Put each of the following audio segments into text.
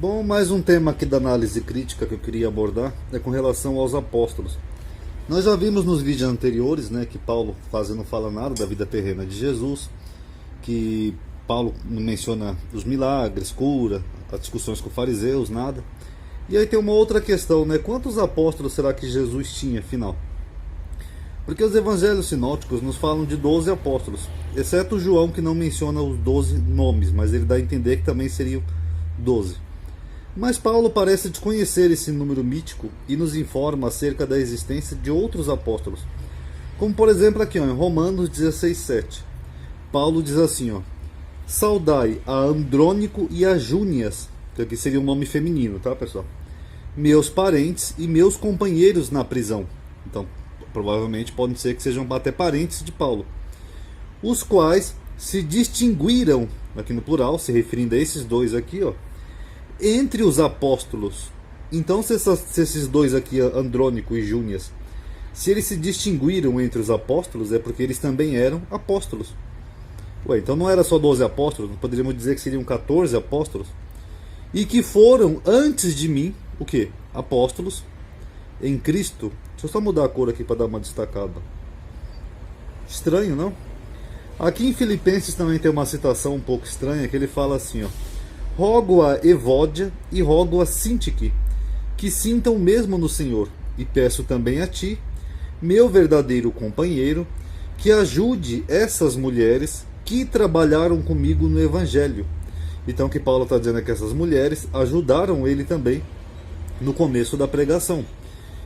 Bom, mais um tema aqui da análise crítica que eu queria abordar é com relação aos apóstolos. Nós já vimos nos vídeos anteriores, né, que Paulo quase não fala nada da vida terrena de Jesus, que Paulo não menciona os milagres, cura, as discussões com os fariseus, nada. E aí tem uma outra questão, né? Quantos apóstolos será que Jesus tinha, afinal? Porque os evangelhos sinóticos nos falam de 12 apóstolos, exceto João, que não menciona os 12 nomes, mas ele dá a entender que também seriam 12. Mas Paulo parece desconhecer esse número mítico e nos informa acerca da existência de outros apóstolos. Como por exemplo aqui, ó, em Romanos 16:7. Paulo diz assim, ó: saudai a Andrônico e a Júnias, que aqui seria um nome feminino, tá, pessoal? Meus parentes e meus companheiros na prisão. Então, provavelmente podem ser que sejam até parentes de Paulo. Os quais se distinguiram, aqui no plural, se referindo a esses dois aqui, ó, entre os apóstolos. Então, se esses dois aqui, Andrônico e Júnias, se eles se distinguiram entre os apóstolos, é porque eles também eram apóstolos. Ué, então não era só 12 apóstolos, poderíamos dizer que seriam 14 apóstolos. E que foram, antes de mim, o quê? Apóstolos em Cristo. Deixa eu só mudar a cor aqui para dar uma destacada. Estranho, não? Aqui em Filipenses também tem uma citação um pouco estranha, que ele fala assim, ó: rogo a Evódia e rogo a Sintique, que sintam mesmo no Senhor, e peço também a ti, meu verdadeiro companheiro, que ajude essas mulheres que trabalharam comigo no Evangelho. Então que Paulo está dizendo é que essas mulheres ajudaram ele também no começo da pregação.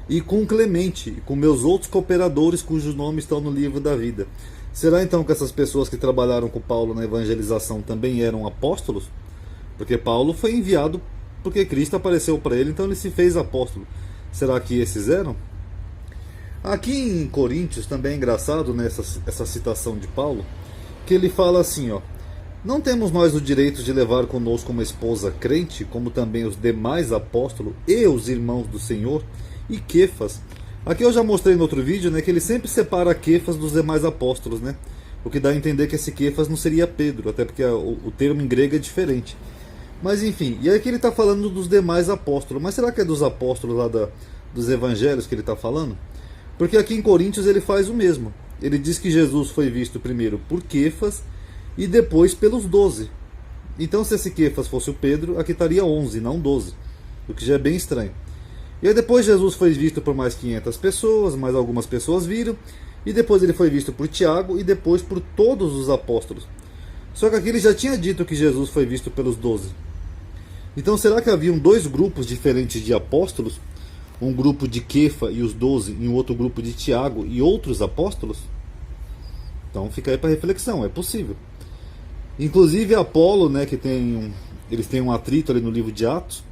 E com Clemente, e com meus outros cooperadores cujos nomes estão no livro da vida. Será então que essas pessoas que trabalharam com Paulo na evangelização também eram apóstolos? Porque Paulo foi enviado porque Cristo apareceu para ele, então ele se fez apóstolo. Será que esses eram? Aqui em Coríntios também é engraçado, né, essa citação de Paulo, que ele fala assim, ó: não temos nós o direito de levar conosco uma esposa crente, como também os demais apóstolos e os irmãos do Senhor, e Quefas. Aqui eu já mostrei no outro vídeo, né, que ele sempre separa Quefas dos demais apóstolos, né? O que dá a entender que esse Quefas não seria Pedro, até porque o termo em grego é diferente. Mas enfim, e aqui ele está falando dos demais apóstolos. Mas será que é dos apóstolos lá dos evangelhos que ele está falando? Porque aqui em Coríntios ele faz o mesmo. Ele diz que Jesus foi visto primeiro por Quefas e depois pelos 12. Então se esse Quefas fosse o Pedro, aqui estaria 11, não 12. O que já é bem estranho. E aí depois Jesus foi visto por mais 500 pessoas, mais algumas pessoas viram. E depois ele foi visto por Tiago e depois por todos os apóstolos. Só que aqui ele já tinha dito que Jesus foi visto pelos 12. Então será que haviam dois grupos diferentes de apóstolos? Um grupo de Quefa e os 12 e um outro grupo de Tiago e outros apóstolos? Então fica aí para reflexão, é possível. Inclusive Apolo, né, que eles têm um atrito ali no livro de Atos.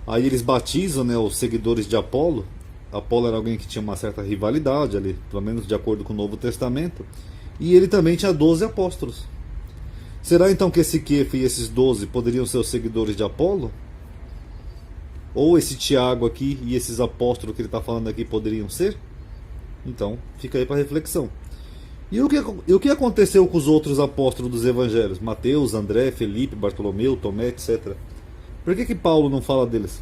Aí eles batizam, né, os seguidores de Apolo. Apolo era alguém que tinha uma certa rivalidade ali, pelo menos de acordo com o Novo Testamento. E ele também tinha 12 apóstolos. Será então que esse Quefa e esses 12 poderiam ser os seguidores de Apolo? Ou esse Tiago aqui e esses apóstolos que ele está falando aqui poderiam ser? Então, fica aí para reflexão. E o que aconteceu com os outros apóstolos dos evangelhos? Mateus, André, Felipe, Bartolomeu, Tomé, etc. Por que Paulo não fala deles?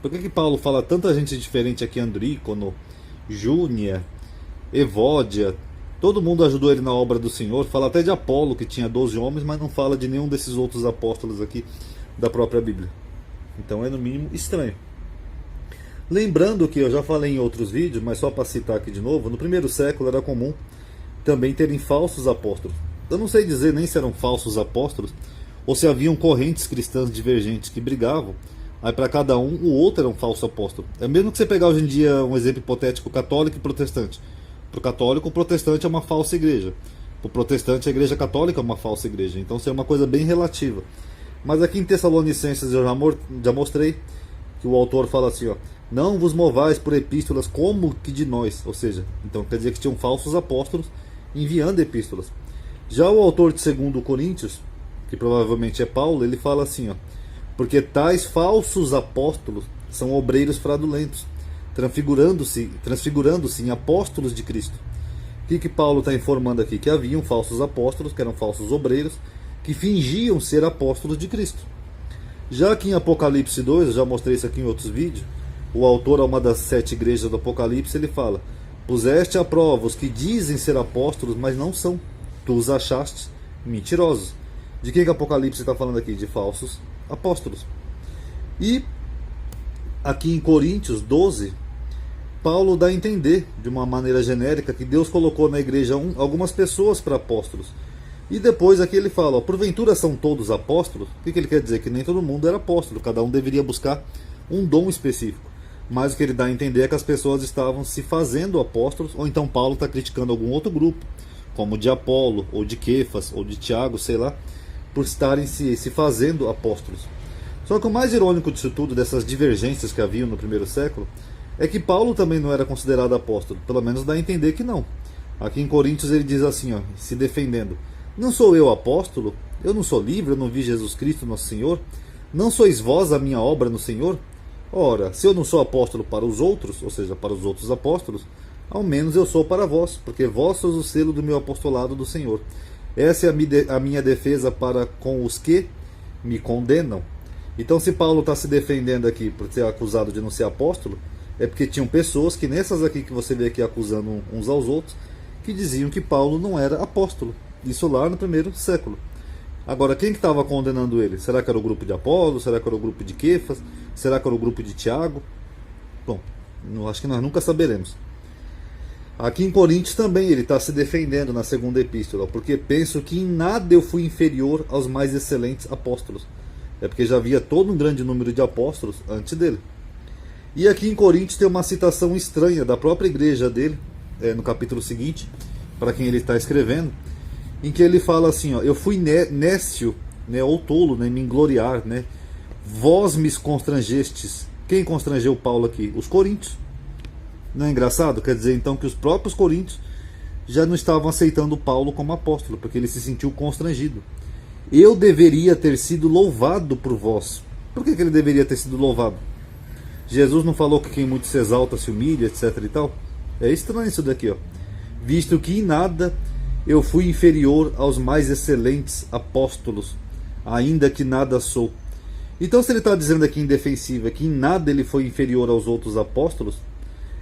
Por que Paulo fala tanta gente diferente aqui? Andrícono, Júnia, Evódia. Todo mundo ajudou ele na obra do Senhor. Fala até de Apolo, que tinha 12 homens, mas não fala de nenhum desses outros apóstolos aqui da própria Bíblia. Então é no mínimo estranho. Lembrando que eu já falei em outros vídeos, mas só para citar aqui de novo, no primeiro século era comum também terem falsos apóstolos. Eu não sei dizer nem se eram falsos apóstolos ou se haviam correntes cristãs divergentes que brigavam. Aí para cada um, o outro era um falso apóstolo. É mesmo que você pegar hoje em dia um exemplo hipotético católico e protestante. Para o católico, o protestante é uma falsa igreja. Para o protestante, a igreja católica é uma falsa igreja. Então isso é uma coisa bem relativa. Mas aqui em Tessalonicenses eu já mostrei que o autor fala assim, ó: não vos movais por epístolas como que de nós. Ou seja, então quer dizer que tinham falsos apóstolos enviando epístolas. Já o autor de 2 Coríntios, que provavelmente é Paulo, ele fala assim, ó: porque falsos apóstolos são obreiros fraudulentos, transfigurando-se em apóstolos de Cristo. O que Paulo está informando aqui? Que haviam falsos apóstolos, que eram falsos obreiros, que fingiam ser apóstolos de Cristo. Já que em Apocalipse 2, eu já mostrei isso aqui em outros vídeos, o autor a uma das 7 igrejas do Apocalipse, ele fala: puseste à prova os que dizem ser apóstolos, mas não são. Tu os achaste mentirosos. De quem que Apocalipse está falando aqui? De falsos apóstolos. E aqui em Coríntios 12, Paulo dá a entender, de uma maneira genérica, que Deus colocou na igreja algumas pessoas para apóstolos. E depois aqui ele fala: ó, porventura são todos apóstolos? O que ele quer dizer? Que nem todo mundo era apóstolo, cada um deveria buscar um dom específico. Mas o que ele dá a entender é que as pessoas estavam se fazendo apóstolos, ou então Paulo está criticando algum outro grupo, como o de Apolo, ou de Quefas, ou de Tiago, sei lá, por estarem se fazendo apóstolos. Só que o mais irônico disso tudo, dessas divergências que haviam no primeiro século, é que Paulo também não era considerado apóstolo, pelo menos dá a entender que não. Aqui em Coríntios ele diz assim, ó, se defendendo: não sou eu apóstolo? Eu não sou livre? Eu não vi Jesus Cristo nosso Senhor? Não sois vós a minha obra no Senhor? Ora, se eu não sou apóstolo para os outros, ou seja, para os outros apóstolos, ao menos eu sou para vós, porque vós sois o selo do meu apostolado do Senhor. Essa é a minha defesa para com os que me condenam. Então, se Paulo está se defendendo aqui por ser acusado de não ser apóstolo, é porque tinham pessoas que nessas aqui que você vê aqui acusando uns aos outros, que diziam que Paulo não era apóstolo. Isso lá no primeiro século. Agora, quem que estava condenando ele? Será que era o grupo de Apolo? Será que era o grupo de Quefas? Será que era o grupo de Tiago? Bom, acho que nós nunca saberemos. Aqui em Coríntios também ele está se defendendo na segunda epístola, porque penso que em nada eu fui inferior aos mais excelentes apóstolos. É porque já havia todo um grande número de apóstolos antes dele. E aqui em Coríntios tem uma citação estranha da própria igreja dele, no capítulo seguinte, para quem ele está escrevendo, em que ele fala assim, ó: eu fui nécio, né, ou tolo, né, me engloriar, né? Vós me constrangestes. Quem constrangeu Paulo aqui? Os coríntios. Não é engraçado? Quer dizer então que os próprios coríntios já não estavam aceitando Paulo como apóstolo, porque ele se sentiu constrangido. Eu deveria ter sido louvado por vós. Por que ele deveria ter sido louvado? Jesus não falou que quem muito se exalta se humilha, etc e tal? É estranho isso daqui, ó. Visto que em nada eu fui inferior aos mais excelentes apóstolos, ainda que nada sou. Então, se ele está dizendo aqui em defensiva que em nada ele foi inferior aos outros apóstolos,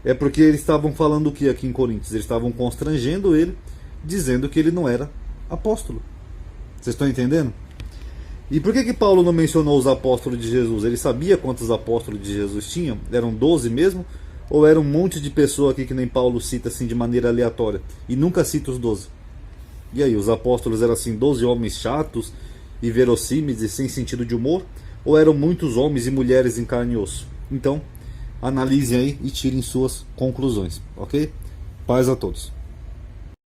é porque eles estavam falando o que aqui em Coríntios? Eles estavam constrangendo ele, dizendo que ele não era apóstolo. Vocês estão entendendo? E por que Paulo não mencionou os apóstolos de Jesus? Ele sabia quantos apóstolos de Jesus tinham? Eram 12 mesmo? Ou era um monte de pessoa aqui que nem Paulo cita assim de maneira aleatória? E nunca cita os 12. E aí, os apóstolos eram assim 12 homens chatos e verossímeis e sem sentido de humor? Ou eram muitos homens e mulheres em carne e osso? Então, analisem aí e tirem suas conclusões, ok? Paz a todos.